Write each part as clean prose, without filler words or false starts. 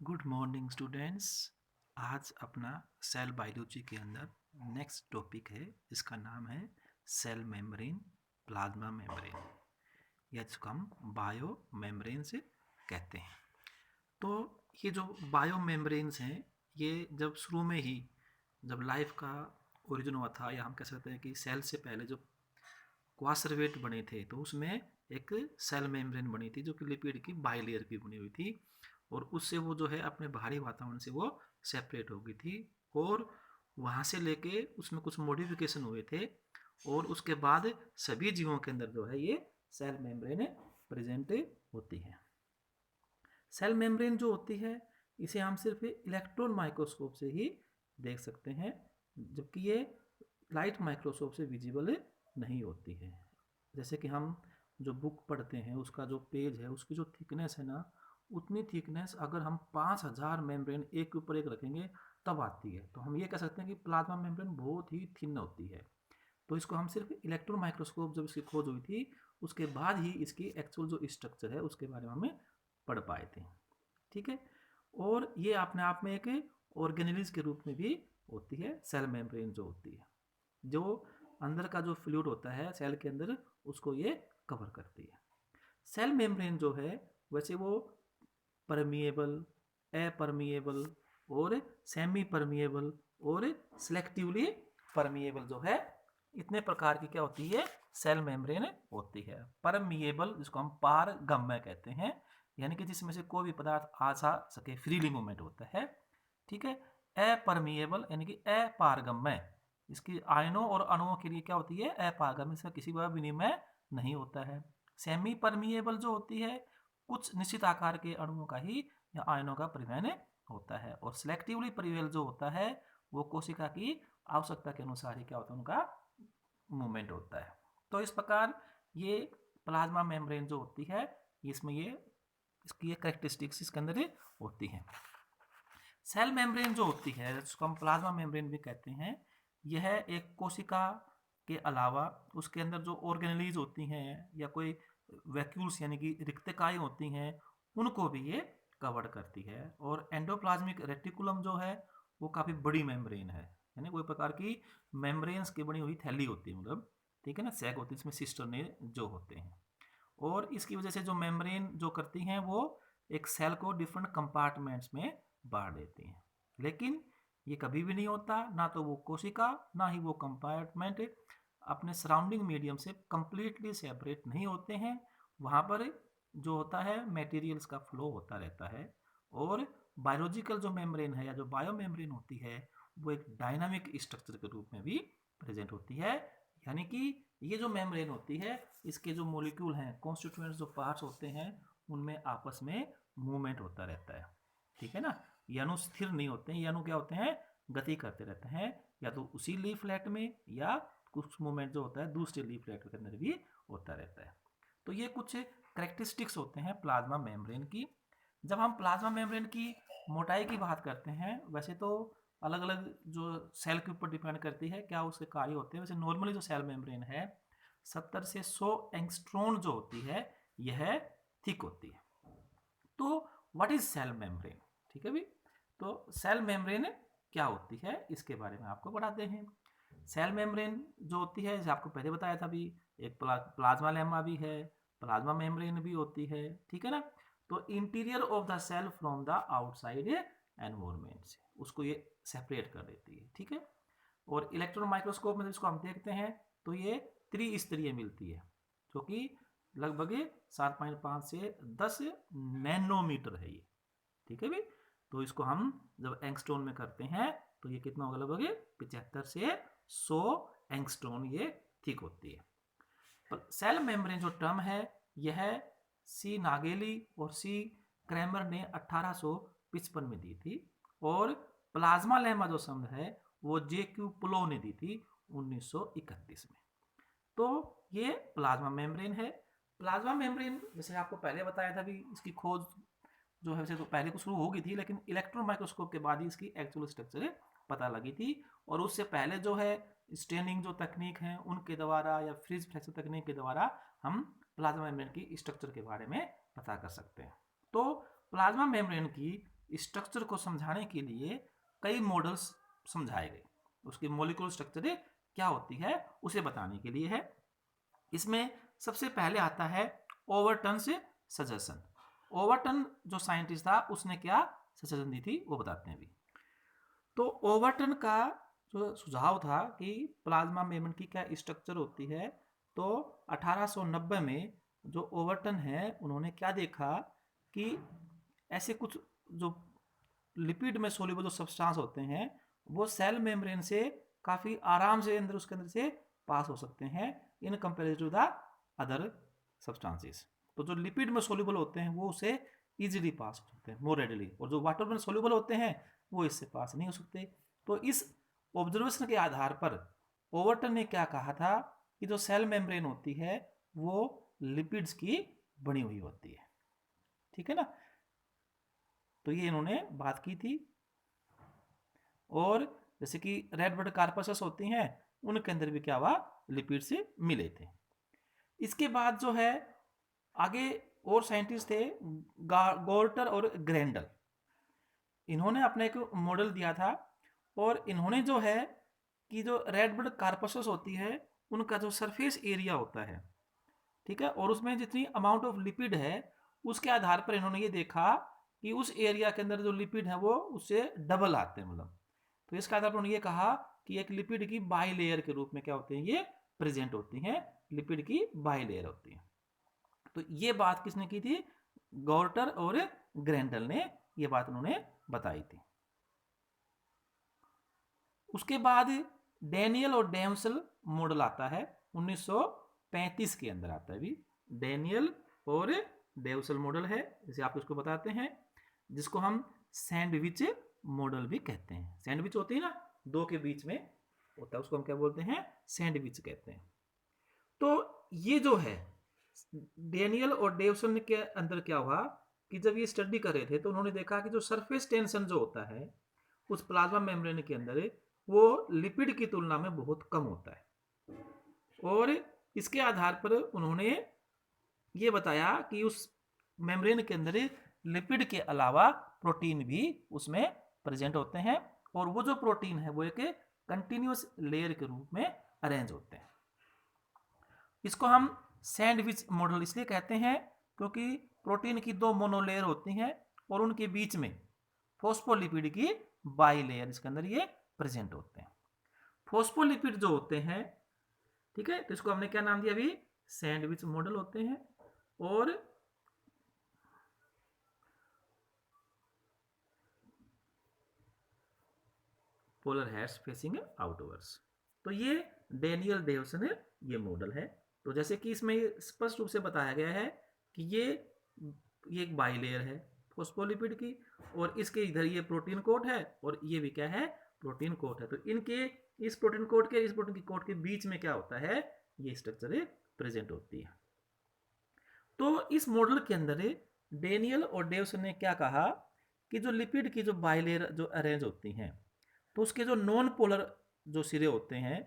Good morning students. आज अपना cell biology के अंदर नेक्स्ट टॉपिक है जिसका नाम है सेल मेम्ब्रेन, प्लाज्मा मेम्ब्रेन, या जिसको हम बायो मेम्ब्रेन्स कहते हैं। तो ये जो बायो मेम्ब्रेन्स हैं, ये जब शुरू में ही जब लाइफ का ओरिजिन हुआ था, या हम कह सकते हैं कि सेल से पहले जो क्वासर्वेट बने थे, तो उसमें एक सेल मेम्ब्रेन बनी थी जो कि लिपिड की बाइलेयर की बनी हुई थी, और उससे वो जो है अपने बाहरी वातावरण से वो सेपरेट हो गई थी। और वहाँ से लेके उसमें कुछ मॉडिफिकेशन हुए थे, और उसके बाद सभी जीवों के अंदर जो है ये सेल मेम्ब्रेन प्रेजेंट होती है। सेल मेम्ब्रेन जो होती है इसे हम सिर्फ इलेक्ट्रॉन माइक्रोस्कोप से ही देख सकते हैं, जबकि ये लाइट माइक्रोस्कोप से विजिबल नहीं होती है। जैसे कि हम जो बुक पढ़ते हैं उसका जो पेज है उसकी जो थिकनेस है ना, उतनी थिकनेस अगर हम 5000 मेम्ब्रेन एक के ऊपर एक रखेंगे तब आती है। तो हम ये कह सकते हैं कि प्लाज्मा मेम्ब्रेन बहुत ही थिन होती है। तो इसको हम सिर्फ इलेक्ट्रॉन माइक्रोस्कोप जब इसकी खोज हुई थी उसके बाद ही इसकी एक्चुअल जो स्ट्रक्चर है उसके बारे में हमें पढ़ पाए थे। ठीक है। और ये अपने आप में एक ऑर्गेनेलिज के रूप में भी होती है। सेल मेम्ब्रेन जो होती है, जो अंदर का जो फ्लूइड होता है सेल के अंदर, उसको ये कवर करती है। सेल मेम्ब्रेन जो है वैसे वो परमिएबल, अपरमिएबल और सेमी परमिएबल और सिलेक्टिवली परमिएबल जो है, इतने प्रकार की क्या होती है सेल मेम्ब्रेन होती है। परमिएबल जिसको हम पारगम्य कहते हैं, यानी कि जिसमें से कोई भी पदार्थ आ जा सके, फ्रीली मूवमेंट होता है। ठीक है। अपरमिएबल यानी कि अपारगम्य, इसकी आयनों और अणुओं के लिए क्या होती है अपारगम्य, इसका किसी का विनिमय नहीं होता है। सेमी परमिएबल जो होती है कुछ निश्चित आकार के अणुओं का ही या आयनों का परिवहन होता है। और सिलेक्टिवली परिवहन जो होता है वो कोशिका की आवश्यकता के अनुसार ही क्या होता है उनका मूवमेंट होता है। तो इस प्रकार ये प्लाज्मा मेम्ब्रेन जो होती है इसमें ये इसकी ये कैरेक्टरिस्टिक्स इसके अंदर होती हैं। सेल मेम्ब्रेन जो होती है जिसको हम प्लाज्मा मेम्ब्रेन भी कहते हैं, यह एक कोशिका के अलावा उसके अंदर जो ऑर्गेनेलीज होती हैं या कोई वैक्यूल्स यानी कि रिक्तकाएं होती हैं उनको भी ये कवर करती है। और एंडोप्लाज्मिक रेटिकुलम जो है वो काफ़ी बड़ी मेम्ब्रेन है, यानी कोई प्रकार की मेम्ब्रेन्स की बनी हुई थैली होती है, मतलब ठीक है ना, सैक होती है इसमें सिस्टरने जो होते हैं। और इसकी वजह से जो मेम्ब्रेन जो करती हैं वो एक सेल को डिफरेंट कंपार्टमेंट्स में बांट देती हैं। लेकिन ये कभी भी नहीं होता, ना तो वो कोशिका ना ही वो कंपार्टमेंट अपने सराउंडिंग मीडियम से कंप्लीटली सेपरेट नहीं होते हैं। वहाँ पर जो होता है मटेरियल्स का फ्लो होता रहता है। और बायोलॉजिकल जो मेम्ब्रेन है या जो बायो मेम्ब्रेन होती है वो एक डायनामिक स्ट्रक्चर के रूप में भी प्रेजेंट होती है। यानी कि ये जो मेम्ब्रेन होती है इसके जो मॉलिक्यूल हैं, कॉन्स्टिट्यूएंट्स जो पार्ट्स होते हैं, उनमें आपस में मूवमेंट होता रहता है। ठीक है ना। ये अणु स्थिर नहीं होते हैं, ये अणु क्या होते हैं गति करते रहते हैं, या तो उसी लीफलेट में या कुछ मूवमेंट जो होता है दूसरे लीफलेट के अंदर भी होता रहता है। तो ये कुछ करेक्टरिस्टिक्स होते हैं प्लाज्मा मेम्ब्रेन की। जब हम प्लाज्मा मेम्ब्रेन की मोटाई की बात करते हैं, वैसे तो अलग अलग जो सेल के ऊपर डिपेंड करती है क्या उसके कार्य होते हैं। वैसे नॉर्मली जो सेल मेम्ब्रेन है 70 से 100 एंगस्ट्रॉन जो होती है यह थिक होती है। तो व्हाट इज सेल मेम्ब्रेन, ठीक है भी। तो सेल मेम्ब्रेन क्या होती है इसके बारे में आपको बताते हैं। सेल मेम्ब्रेन जो होती है जैसे आपको पहले बताया था भी, एक प्लाज्मा लेमा भी है, प्लाज्मा मेम्ब्रेन भी होती है, ठीक है ना। तो interior of the cell from the outside environment से उसको ये सेपरेट कर देती है, ठीक है। और इलेक्ट्रॉन माइक्रोस्कोप में जिसको हम देखते हैं तो ये त्रिस्तरीय मिलती है, जो कि लगभग 7.5 से 10 नैनोमीटर है ये, ठीक है भी। तो इसको हम जब एंगस्ट्रॉन में करते हैं तो ये कितना होगा, लगभग 75 से 100 एंगस्ट्रॉन ये थिक होती है। पर सेल मेम्ब्रेन जो टर्म है यह सी नागेली और सी क्रैमर ने 1855 में दी थी, और प्लाज्मा लेमा जो शब्द है वो जे क्यू पुलो ने दी थी 1931 में। तो ये प्लाज्मा मेम्ब्रेन है। प्लाज्मा मेम्ब्रेन जैसे आपको पहले बताया था भी, इसकी खोज जो है वैसे तो पहले को शुरू हो गई थी, लेकिन इलेक्ट्रॉन माइक्रोस्कोप के बाद ही इसकी एक्चुअल स्ट्रक्चर पता लगी थी। और उससे पहले जो है स्टेनिंग जो तकनीक है उनके द्वारा या फ्रिज फ्रैक्चर तकनीक के द्वारा हम प्लाज्मा मेम्ब्रेन की स्ट्रक्चर के बारे में पता कर सकते हैं। तो प्लाज्मा मेम्ब्रेन की स्ट्रक्चर को समझाने के लिए कई मॉडल्स समझाए गए। उसकी मॉलिक्यूलर स्ट्रक्चर क्या होती है उसे बताने के लिए है। इसमें सबसे पहले आता है ओवरटन्स सजेशन। ओवरटन जो साइंटिस्ट था उसने क्या सजेशन दी थी वो बताते हैं अभी। तो ओवरटन का जो सुझाव था कि प्लाज्मा मेम्ब्रेन की क्या स्ट्रक्चर होती है, तो 1890 में जो ओवरटन है उन्होंने क्या देखा कि ऐसे कुछ जो लिपिड में सोल्यूबल जो सब्सटेंस होते हैं वो सेल मेम्ब्रेन से काफ़ी आराम से उसके अंदर से पास हो सकते हैं in comparative to the other substances. तो जो लिपिड में सोल्यूबल होते हैं वो उसे इजीली पास हो सकते हैं, मोर रेडिली, और जो वाटर में सोल्यूबल होते हैं वो इससे पास नहीं हो सकते। तो इस ऑब्जर्वेशन के आधार पर ओवरटन ने क्या कहा था कि जो सेल मेम्ब्रेन होती है वो लिपिड्स की बनी हुई होती है, ठीक है ना। तो ये इन्होंने बात की थी। और जैसे कि रेड ब्लड कार्पसेस होती हैं उनके अंदर भी क्या हुआ, लिपिड से मिले थे। इसके बाद जो है आगे और साइंटिस्ट थे गोर्टर और ग्रेंडल। इन्होंने अपना एक मॉडल दिया था और इन्होंने जो है कि जो रेड ब्लड कार्पसेस होती है उनका जो सरफेस एरिया होता है, ठीक है, और उसमें जितनी अमाउंट ऑफ लिपिड है उसके आधार पर इन्होंने ये देखा कि उस एरिया के अंदर जो लिपिड है वो उससे डबल आते हैं, मतलब। तो इसके आधार पर उन्होंने ये कहा कि एक लिपिड की बाई लेयर के रूप में क्या होते हैं, ये प्रेजेंट होती हैं, लिपिड की बाई लेयर होती है। तो ये बात किसने की थी, गोर्टर और ग्रेंडल ने ये बात उन्होंने बताई थी। उसके बाद डेनियल और डेमसल मॉडल आता है 1935 के अंदर आता है भी। डेनियल और डेवसल मॉडल है, जैसे आप इसको बताते हैं, जिसको हम सैंडविच मॉडल भी कहते हैं। सैंडविच होती है ना, दो के बीच में होता है, उसको हम क्या बोलते हैं, सैंडविच कहते हैं। तो ये जो है डेनियल और डेवसन के अंदर क्या हुआ कि जब ये स्टडी कर रहे थे तो उन्होंने देखा कि जो सरफेस टेंशन जो होता है उस प्लाज्मा मेम्ब्रेन के अंदर वो लिपिड की तुलना में बहुत कम होता है। और इसके आधार पर उन्होंने ये बताया कि उस मेम्ब्रेन के अंदर लिपिड के अलावा प्रोटीन भी उसमें प्रेजेंट होते हैं, और वो जो प्रोटीन है वो एक कंटिन्यूस लेयर के रूप में अरेंज होते हैं। इसको हम सैंडविच मॉडल इसलिए कहते हैं क्योंकि प्रोटीन की दो मोनोलेयर होती हैं और उनके बीच में फॉस्फोलिपिड की बाई लेयर इसके अंदर ये प्रेजेंट होते हैं। फॉस्फोलिपिड जो होते हैं, ठीक है, तो इसको हमने क्या नाम दिया अभी, सैंडविच मॉडल होते हैं। और पोलर हेड्स फेसिंग आउटवर्ड्स। तो ये डेनियल डेवसन ये मॉडल है। तो जैसे कि इसमें स्पष्ट रूप से बताया गया है कि ये एक बाई लेयर है फॉस्फोलिपिड की, और इसके इधर ये प्रोटीन कोट है और ये भी क्या है, प्रोटीन कोट है। तो इनके इस प्रोटीन कोट के इस प्रोटीन की कोट के बीच में क्या होता है, ये स्ट्रक्चर प्रेजेंट होती है। तो इस मॉडल के अंदर डेनियल और डेवसन ने क्या कहा कि जो लिपिड की जो बाइलेयर जो अरेंज होती हैं तो उसके जो नॉन पोलर जो सिरे होते हैं,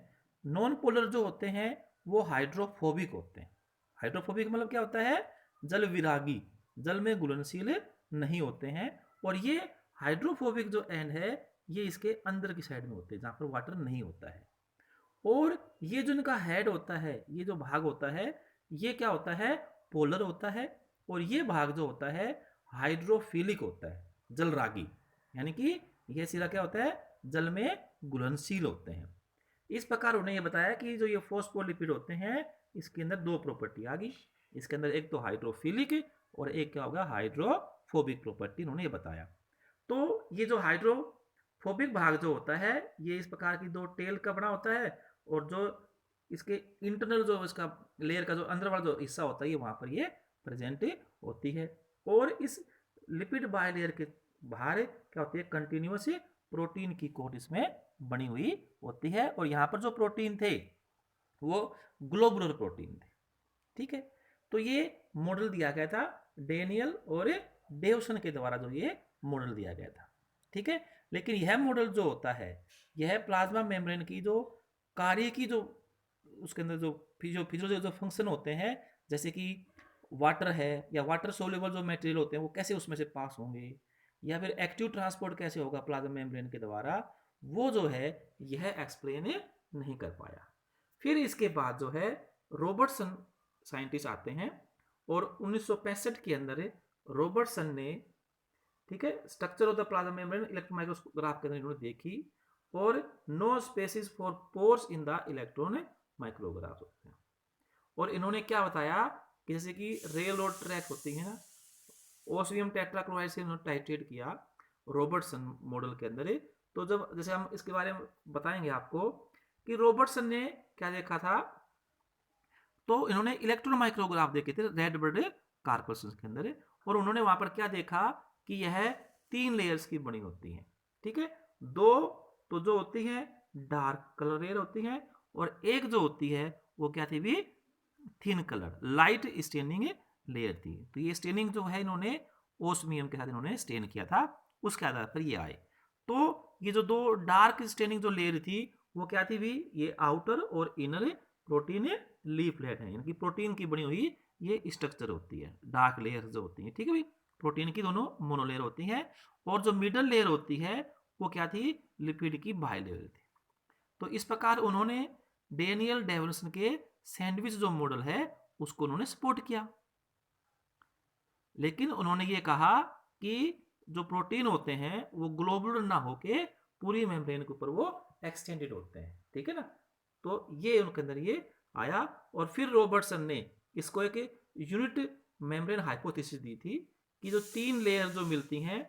नॉन पोलर जो होते हैं वो हाइड्रोफोबिक होते हैं। हाइड्रोफोबिक मतलब क्या होता है, जल विरागी, जल में घुलनशील नहीं होते हैं। और ये हाइड्रोफोबिक जो एंड है ये इसके अंदर की साइड में होते हैं जहाँ पर वाटर नहीं होता है। और ये जो इनका हेड होता है, ये जो भाग होता है ये क्या होता है, पोलर होता है। और ये भाग जो होता है हाइड्रोफिलिक होता है, जल रागी, यानी कि यह सिरा क्या होता है, जल में घुलनशील होते हैं। इस प्रकार उन्हें यह बताया कि जो ये फॉस्फोलिपिड होते हैं इसके अंदर दो प्रॉपर्टी आ गई, इसके अंदर एक तो हाइड्रोफिलिक और एक क्या होगा, हाइड्रोफोबिक प्रॉपर्टी उन्होंने ये बताया। तो ये जो हाइड्रोफोबिक भाग जो होता है ये इस प्रकार की दो टेल का बना होता है, और जो इसके इंटरनल जो इसका लेयर का जो अंदर वाला जो हिस्सा होता है ये वहाँ पर ये प्रेजेंट होती है। और इस लिपिड बाय लेयर के बाहर क्या होती है, कंटिन्यूस प्रोटीन की कोट इसमें बनी हुई होती है। और यहाँ पर जो प्रोटीन थे वो ग्लोबुलर प्रोटीन थे, ठीक है। तो ये मॉडल दिया गया था डेनियल और डेवसन के द्वारा, जो ये मॉडल दिया गया था, ठीक है। लेकिन यह मॉडल जो होता है यह प्लाज्मा मेम्ब्रेन की जो कार्य की जो उसके अंदर जो फिजियोलॉजिकल जो फंक्शन होते हैं, जैसे कि वाटर है या वाटर सोल्यूबल जो मटेरियल होते हैं वो कैसे उसमें से पास होंगे, या फिर एक्टिव ट्रांसपोर्ट कैसे होगा प्लाज्मा मेम्ब्रेन के द्वारा, वो जो है यह एक्सप्लेन नहीं कर पाया। फिर इसके बाद जो है रॉबर्टसन साइंटिस्ट आते हैं और 1965 के अंदर रॉबर्टसन ने, ठीक है, structure of the plasma membrane electron micrograph के अंदर इन्होंने देखी और no spaces for pores in the electron micrograph होते हैं। और इन्होंने क्या बताया कि जैसे कि रेल रोड ट्रैक होती है ना, ओसमियम टेट्राक्लोराइड से इन्होंने टाइट्रेट किया रॉबर्टसन मॉडल के अंदर। तो जब जैसे हम इसके बारे में बताएंगे आपको कि रॉबर्टसन ने क्या देखा था, तो इन्होंने इलेक्ट्रॉन माइक्रोग्राफ देखे थे रेड ब्लड कार्पल्स के अंदर, और उन्होंने वहां पर क्या देखा कि यह 3 लेयर्स की बनी होती है, ठीक है। 2 तो जो होती है डार्क कलर लेयर होती है, और एक जो होती है वो क्या थी भी thin colour light staining layer थी। तो ये स्टेनिंग जो है इन्होंने ओस्मियम के साथ इन्होंने स्टेन किया था, उसके आधार पर ये आए। तो ये जो 2 डार्क स्टेनिंग जो लेयर थी वो क्या थी भी, ये आउटर और इनर प्रोटीन लीफलेट है, यानी कि प्रोटीन की बनी हुई ये स्ट्रक्चर होती है। डार्क लेयर जो होती है, ठीक है भाई, प्रोटीन की दोनों मोनोलेयर होती हैं। और जो मिडल लेयर होती है वो क्या थी, लिपिड की बाइलेयर थी। तो इस प्रकार उन्होंने डेनियल डेविसन के सैंडविच जो मॉडल है उसको उन्होंने सपोर्ट किया, लेकिन उन्होंने ये कहा कि जो प्रोटीन होते हैं वो ग्लोबुलर ना होके पूरी मेम्ब्रेन के ऊपर वो एक्सटेंडेड होते हैं, ठीक है ना। तो ये उनके अंदर ये आया, और फिर रॉबर्टसन ने इसको एक यूनिट मेम्ब्रेन हाइपोथेसिस दी थी कि जो 3 लेयर जो मिलती हैं,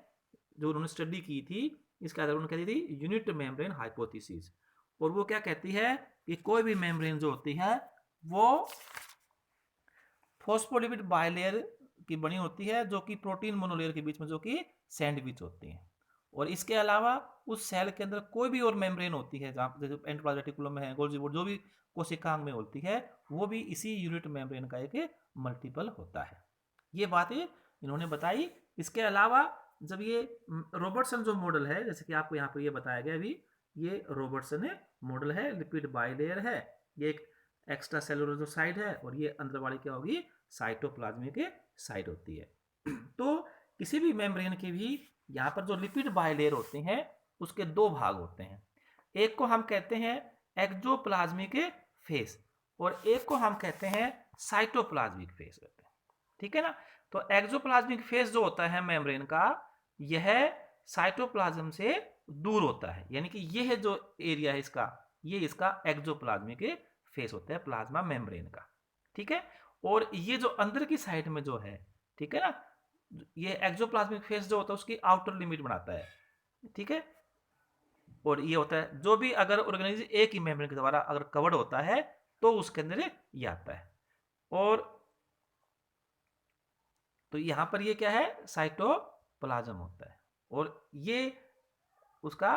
जो उन्होंने स्टडी की थी, इसके आधार उन्होंने कहती थी यूनिट मेम्ब्रेन हाइपोथेसिस। और वो क्या कहती है कि कोई भी मेम्ब्रेन जो होती है वो फॉस्फोलिपिड बाइलेयर की बनी होती है, जो कि प्रोटीन मोनोलेयर के बीच में जो कि सैंडविच होती है। और इसके अलावा उस सेल के अंदर कोई भी और मेम्ब्रेन होती है, जहाँ जैसे एंडोप्लाज्मिक रेटिकुलम में है, गोल्गी बोर्ड, जो भी कोशिकांग में होती है, वो भी इसी यूनिट मेम्ब्रेन का एक मल्टीपल होता है। ये बातें इन्होंने बताई। इसके अलावा जब ये रॉबर्टसन जो मॉडल है, जैसे कि आपको यहाँ पर ये बताया गया अभी, ये रॉबर्टसन मॉडल है, लिपिड बाइलेयर है, ये एक एक्स्ट्रा सेलुलर जो साइड है, और ये अंदर वाली क्या होगी, साइटोप्लाज्मिक साइड होती है। तो किसी भी मेम्ब्रेन के भी यहाँ पर जो लिपिड बाइलेयर होते हैं उसके 2 भाग होते हैं। एक को हम कहते हैं एक्सोप्लाज्मिक फेस, और एक को हम कहते हैं साइटोप्लाज्मिक फेस कहते हैं, ठीक है ना। तो एक्सोप्लाज्मिक फेस जो होता है मेम्ब्रेन का, यह साइटोप्लाज्म से दूर होता है, यानी कि यह जो एरिया है इसका, ये इसका एक्सोप्लाज्मिक फेस होता है प्लाज्मा मेम्ब्रेन का, ठीक है। और ये जो अंदर की साइड में जो है, ठीक है ना, ये एक्सोप्लाज्मिक फेस जो होता है उसकी आउटर लिमिट बनाता है, ठीक है। और ये होता है जो भी अगर ऑर्गेनिज्म एक ही मेम्ब्रेन के द्वारा अगर कवर्ड होता है तो उसके अंदर ये आता है। और तो यहां पर ये क्या है, साइटोप्लाज्म होता है, और ये उसका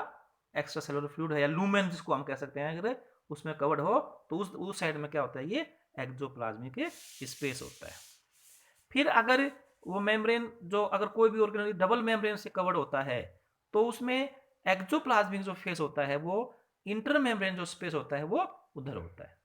एक्स्ट्रा सेलुलर फ्लूइड है या लूमेन जिसको हम कह सकते हैं, अगर उसमें कवर्ड हो तो उस साइड में क्या होता है, ये एक्सोप्लाज्मिक स्पेस होता है। फिर अगर वो मेम्ब्रेन जो अगर कोई भी ऑर्गेनिज्म डबल मेम्ब्रेन से कवर्ड होता है तो उसमें एक्सोप्लाज्मिक जो फेस होता है वो इंटर मेम्ब्रेन जो स्पेस होता है वो उधर होता है।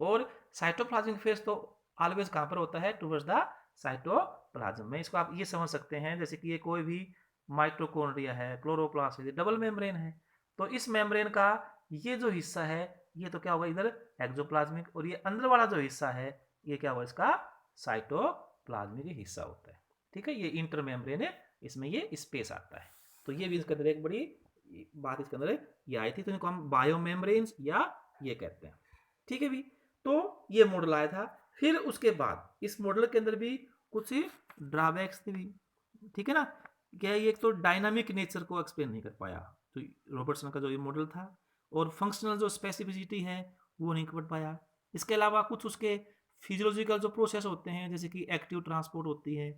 और साइटोप्लाज्मिक फेस तो ऑलवेज कहां पर होता है, टुवर्ड्स द साइटोप्लाज्म में। इसको आप ये समझ सकते हैं जैसे कि ये कोई भी माइटोकॉन्ड्रिया है, क्लोरोप्लास्ट है, डबल मेम्ब्रेन है, तो इस मेम्ब्रेन का ये जो हिस्सा है ये तो क्या होगा इधर एक्सोप्लाज्मिक, और ये अंदर वाला जो हिस्सा है ये क्या होगा, इसका साइटोप्लाज्मिक हिस्सा होता है, ठीक है। ये इंटर मेम्ब्रेन है, इसमें ये स्पेस आता है। तो ये भी इसके अंदर एक बड़ी बात इसके अंदर ये आई थी, तो इनको हम बायो मेम्ब्रेन्स या ये कहते हैं, ठीक है भी। तो ये मॉडल आया था। फिर उसके बाद इस मॉडल के अंदर भी कुछ ड्रॉबैक्स थे भी, ठीक है ना। क्या ये एक तो डायनामिक नेचर को एक्सप्लेन नहीं कर पाया तो रॉबर्टसन का जो ये मॉडल था, और फंक्शनल जो स्पेसिफिसिटी है वो नहीं कर पाया। इसके अलावा कुछ उसके फिजियोलॉजिकल जो प्रोसेस होते हैं जैसे कि एक्टिव ट्रांसपोर्ट होती है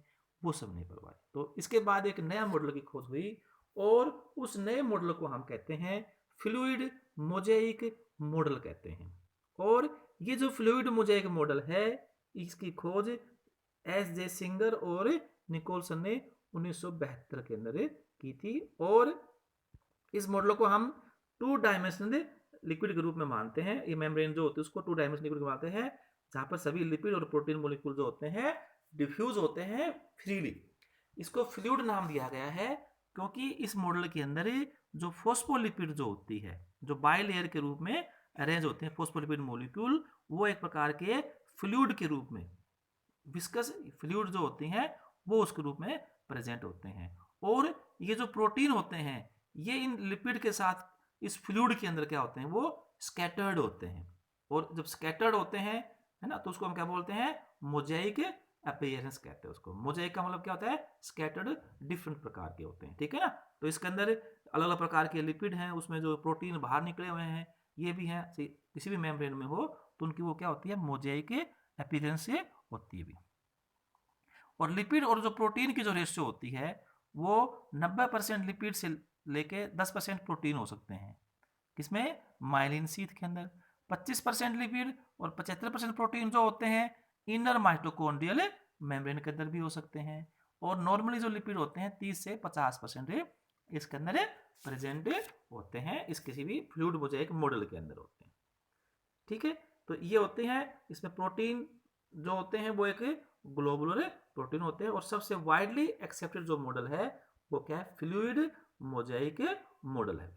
वो सब नहीं कर पाए। तो इसके बाद एक नया मॉडल की खोज हुई, और उस नए मॉडल को हम कहते हैं फ्लूइड मोजेइक मॉडल कहते हैं। और ये जो फ्लूइड मोजेइक मॉडल है इसकी खोज एस जे सिंगर और निकोलसन ने 1972 के अंदर की थी। और इस मॉडल को हम 2 डायमेंशनल लिक्विड के रूप में मानते हैं। ये मेम्ब्रेन जो होती है उसको 2 डायमेंशनल लिक्विड मानते हैं, जहां पर सभी लिपिड और प्रोटीन मोलिक्यूल जो होते हैं डिफ्यूज होते हैं फ्रीली। इसको फ्लूइड नाम दिया गया है क्योंकि इस मॉडल के अंदर जो फॉस्फोलिपिड जो होती है, जो बाइलेयर के रूप में अरेंज होते हैं फॉस्फोलिपिड मॉलिक्यूल, वो एक प्रकार के फ्लूइड के रूप में, विस्कस फ्लूइड जो होती हैं वो उसके रूप में प्रेजेंट होते हैं। और ये जो प्रोटीन होते हैं ये इन लिपिड के साथ इस फ्लूइड के अंदर क्या होते हैं, वो स्कैटर्ड होते हैं। और जब स्कैटर्ड होते हैं, है ना, तो उसको हम क्या बोलते हैं, मोजाइक अपीयरेंस कहते हैं उसको। मोजाइक का मतलब क्या होता है, स्कैटर्ड, डिफरेंट प्रकार के होते हैं, ठीक है ना। तो इसके अंदर अलग अलग प्रकार के लिपिड हैं, उसमें जो प्रोटीन बाहर निकले हुए हैं ये भी हैं, किसी भी मेम्ब्रेन में हो तो उनकी वो क्या होती है, मोजाइक अपीयरेंस से होती है भी। और लिपिड और जो प्रोटीन की जो रेशियो होती है वो 90% लिपिड से लेके 10% प्रोटीन हो सकते हैं। किसमें, माइलिन शीथ के अंदर। 25% लिपिड और 75% प्रोटीन जो होते हैं इनर माइटोकॉन्ड्रियल मेम्ब्रेन के अंदर भी हो सकते हैं। और नॉर्मली जो लिपिड होते हैं 30 से 50% इसके अंदर प्रेजेंट होते हैं, इस किसी भी फ्लूइड मोजाइक मॉडल के अंदर होते हैं, ठीक है। तो ये होते हैं, इसमें प्रोटीन जो होते हैं वो एक ग्लोबुलर प्रोटीन होते हैं। और सबसे वाइडली एक्सेप्टेड जो मॉडल है वो क्या है, फ्लूइड मोजाइक मॉडल है।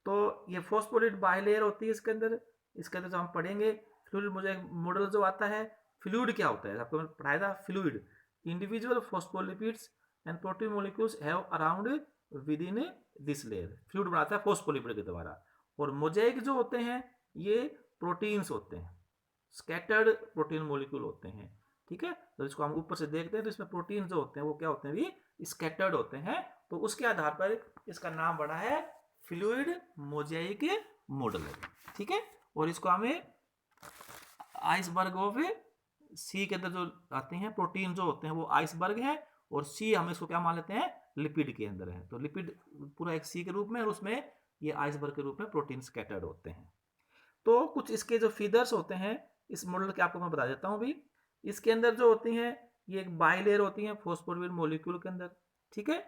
तो ये फॉस्फोलिपिड बाइलेयर होती है इसके अंदर जो हम पढ़ेंगे फ्लूइड मोजाइक मॉडल जो आता है। फ्लूइड क्या होता है, आपको मैंने पढ़ाया था, fluid individual phospholipids and protein molecules have around with in this layer, fluid बनाता है फॉस्फोलिपिड के द्वारा। और मोजाइक जो होते हैं ये प्रोटीन्स होते हैं, स्कैटर्ड प्रोटीन मॉलिक्यूल होते हैं, ठीक है। तो इसको हम ऊपर से देखते हैं तो इसमें प्रोटीन जो होते हैं वो क्या होते हैं, भी स्कैटर्ड होते हैं। तो उसके आधार पर इसका नाम बड़ा है फ्लूइड मोजाइक मॉडल है, ठीक है। और इसको हमें आइसबर्ग ऑफ सी के अंदर जो आते हैं प्रोटीन जो होते हैं वो आइसबर्ग है, और सी हम इसको क्या मान लेते हैं, लिपिड के अंदर है। तो लिपिड पूरा एक सी के रूप में, और उसमें ये आइसबर्ग के रूप में प्रोटीन स्कैटर्ड होते हैं। तो कुछ इसके जो फीचर्स होते हैं इस मॉडल के आपको मैं बता देता हूँ भी। इसके अंदर जो होती हैं ये एक बाइलेयर होती है फॉस्फोलिपिड मॉलिक्यूल के अंदर, ठीक है।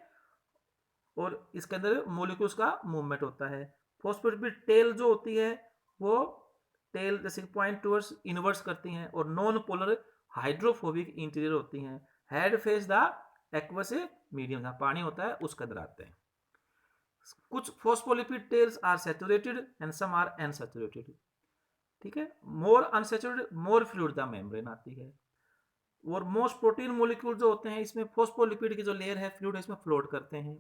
और इसके अंदर मॉलिक्यूल्स का मूवमेंट होता है। फॉस्फोलिपिड टेल जो होती है वो टेल जैसे पॉइंट टूवर्ड्स इनवर्स करती हैं, और नॉन पोलर हाइड्रोफोबिक इंटीरियर होती हैं। Head face the aqueous medium, जहाँ पानी होता है उसके अंदर आते हैं। कुछ phospholipid tails are saturated and some are unsaturated, ठीक है। More unsaturated more fluid the membrane आती है। और मोस्ट प्रोटीन मॉलिक्यूल जो होते हैं इसमें फॉस्फोलिपिड की जो लेयर है फ्लूइड इसमें फ्लोट करते हैं।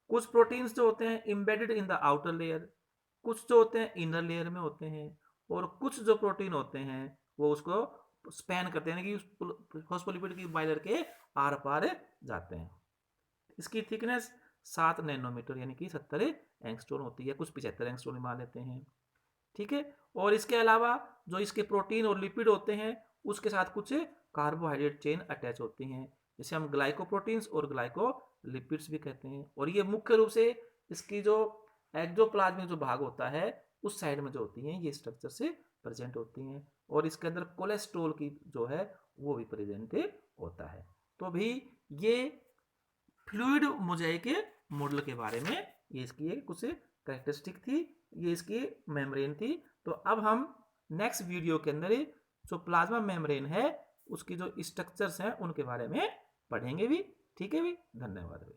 कुछ प्रोटीन्स जो होते हैं embedded in the outer layer, कुछ जो होते हैं इनर लेयर में होते हैं, और कुछ जो प्रोटीन होते हैं वो उसको स्पैन करते हैं, कि फॉस्फोलिपिड की बाइलेयर के आर पार जाते हैं। इसकी थिकनेस 7 नैनोमीटर यानी कि 70 एंगस्ट्रॉम होती है, कुछ 75 एंगस्ट्रॉम मान लेते हैं, ठीक है। और इसके अलावा जो इसके प्रोटीन और लिपिड होते हैं उसके साथ कुछ कार्बोहाइड्रेट चेन अटैच होती हैं, जिसे हम ग्लाइकोप्रोटीन्स और ग्लाइकोलिपिड्स भी कहते हैं। और ये मुख्य रूप से इसकी जो एक्टोप्लाज्मिक जो भाग होता है उस साइड में जो होती हैं ये स्ट्रक्चर से प्रेजेंट होती हैं। और इसके अंदर कोलेस्ट्रॉल की जो है वो भी प्रेजेंट होता है। तो भी ये फ्लूइड मोजाइक मॉडल के बारे में ये इसकी एक कुछ कैरेक्टरिस्टिक थी, ये इसकी मेम्ब्रेन थी। तो अब हम नेक्स्ट वीडियो के अंदर जो प्लाज्मा मेम्ब्रेन है उसकी जो स्ट्रक्चर्स हैं उनके बारे में पढ़ेंगे भी, ठीक है भी। धन्यवाद भी।